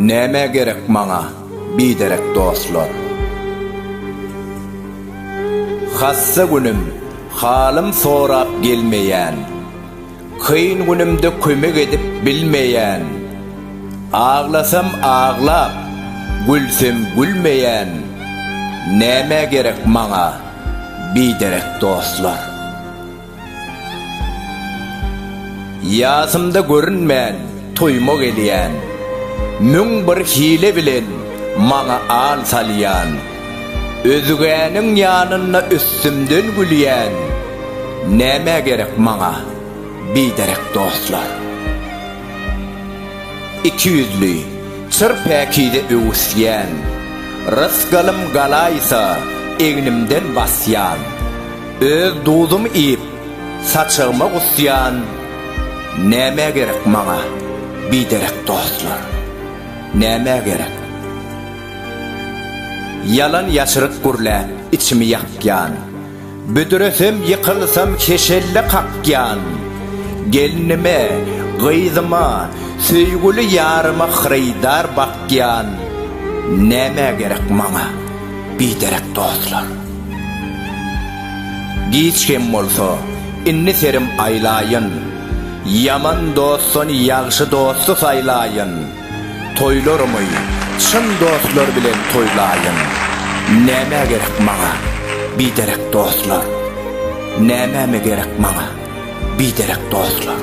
Näme gerek maňa, biderek dostlar? Hassa günüm, halym sorap gelmeýän, kıyın günümde kömek edip bilmeýän, ağlasam ağlap, gülsem gülmeýän, näme gerek maňa, biderek dostlar? Ýasymda görünmän, toýma gelýän, müň bir hile bilen maňa al salýan, özgäniň ýanyna üstümden gülýän, näme gerek maňa, biderek dostlar? İki yüzlü, çırpäkide öwüsýän, rızgalym galaysa egnimden basýan, öz duzum ip, saçygyma gusýan, näme gerek maňa, biderek dostlar? Näme gerek? Yalan ýaşyryk gürläp içimi ýakýan, büdüresem ýykylsam keşelle kakýan, gelinime, gyzyma, söýgüli ýaryma hyraýdar bakýan, näme gerek maňa, biderek dostlar? Giçkem bolsa, inni serim aýlaýyn, yaman dostun ýagşy dostu saýlaýyn, toýlarymy çyn dostlar bilen toýlaýyn, näme gerek maňa, biderek dostlar? Näme gerek maňa, biderek dostlar?